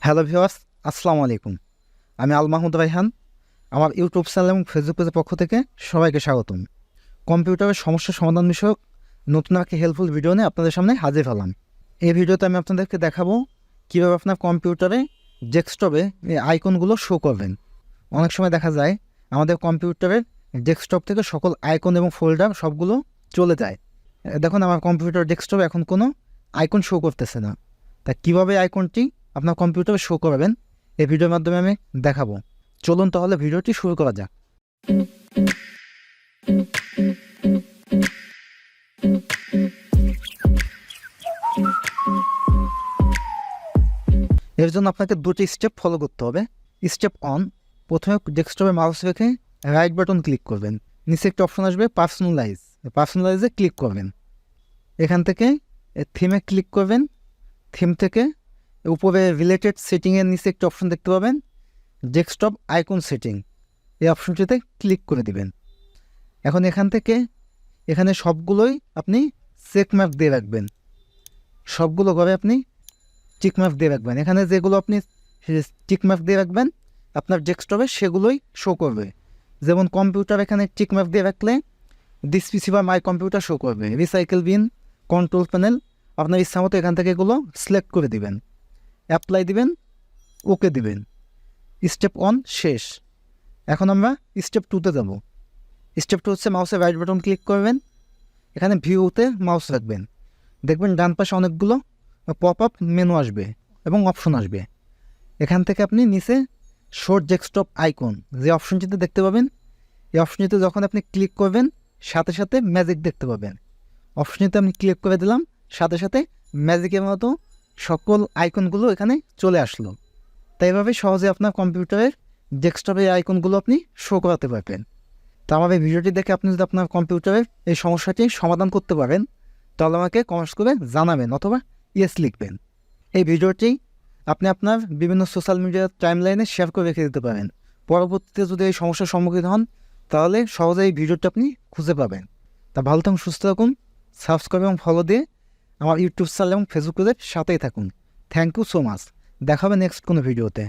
Hello viewers, আসসালামু আলাইকুম। আমি আল মাহমুদ রাইহান। আমার ইউটিউব চ্যানেল এবং ফেসবুক পেজের পক্ষ থেকে সবাইকে স্বাগতম। কম্পিউটারের সমস্যা সমাধান বিষয়ক নতুন একটা হেল্পফুল ভিডিও নিয়ে আপনাদের সামনে হাজির হলাম। এই ভিডিওতে আমি আপনাদেরকে দেখাবো কীভাবে আপনার কম্পিউটারে ডেস্কটপে এই আইকনগুলো শো করবেন। অনেক সময় দেখা যায় আমাদের কম্পিউটারের ডেস্কটপ থেকে সকল আইকন এবং ফোল্ডার সবগুলো চলে যায়। দেখুন, আমার কম্পিউটার ডেস্কটপে এখন কোনো আইকন শো করতেছে না। তা কীভাবে আইকনটি আপনার কম্পিউটারে শো করবেন এই ভিডিওর মাধ্যমে আমি দেখাবো। চলুন তাহলে ভিডিওটি শুরু করা যাক। এর জন্য আপনাকে দুটি স্টেপ ফলো করতে হবে। স্টেপ 1, প্রথমে ডেস্কটপে মাউস রেখে রাইট বাটন ক্লিক করবেন। নিচে একটা অপশন আসবে পার্সোনালাইজে ক্লিক করবেন। এখান থেকে থিমে ক্লিক করবেন। থিম থেকে উপরে রিলেটেড সেটিংয়ের নিচে একটা অপশন দেখতে পাবেন, ডেস্কটপ আইকন সেটিং। এই অপশনটিতে ক্লিক করে দিবেন। এখন এখান থেকে এখানে সবগুলোই আপনি চেকমার্ক দিয়ে রাখবেন। সবগুলো ঘরে আপনি টিকমার্ক দিয়ে রাখবেন। এখানে যেগুলো আপনি টিকমার্ক দিয়ে রাখবেন আপনার ডেস্কটপে সেগুলোই শো করবে। যেমন কম্পিউটার, এখানে টিকমার্ক দিয়ে রাখলে দিস পিসি বা মাই কম্পিউটার শো করবে। রিসাইকেল বিন, কন্ট্রোল প্যানেল, আপনার ইচ্ছা মতো এখান থেকে এগুলো সিলেক্ট করে দিবেন, অ্যাপ্লাই দিবেন, ওকে দিবেন। স্টেপ 1 শেষ। এখন আমরা স্টেপ 2তে যাব। স্টেপ 2 হচ্ছে মাউসের রাইট বাটন ক্লিক করবেন। এখানে ভিউতে মাউস রাখবেন। দেখবেন ডান পাশে অনেকগুলো পপ আপ মেনু আসবে এবং অপশন আসবে। এখান থেকে আপনি নিচে শো ডেস্কটপ আইকন যে অপশনটিতে দেখতে পাবেন, এই অপশনটিতে যখন আপনি ক্লিক করবেন সাথে সাথে ম্যাজিক দেখতে পাবেন। অপশনটিতে আমি ক্লিক করে দিলাম, সাথে সাথে ম্যাজিকের মতো সকল আইকনগুলো এখানে চলে আসলো। তাই এভাবে সহজে আপনার কম্পিউটারের ডেস্কটপে এই আইকনগুলো আপনি শো করাতে পারবেন। তো আমার এই ভিডিওটি দেখে আপনি যদি আপনার কম্পিউটারের এই সমস্যাটি সমাধান করতে পারেন তাহলে আমাকে কমেন্টস করে জানাবেন অথবা ইয়েস লিখবেন। এই ভিডিওটি আপনি আপনার বিভিন্ন সোশ্যাল মিডিয়ার টাইমলাইনে শেয়ার করে রেখে দিতে পারেন। পরবর্তীতে যদি এই সমস্যার সম্মুখীন হন তাহলে সহজে এই ভিডিওটি আপনি খুঁজে পাবেন। তা ভালো থাকুন, সুস্থ থাকুন, সাবস্ক্রাইব এবং ফলো দিয়ে আমার ইউটিউব চ্যানেল এবং ফেসবুক পেজের সাথেই থাকুন। Thank you so much. দেখা হবে নেক্সট কোনো ভিডিওতে।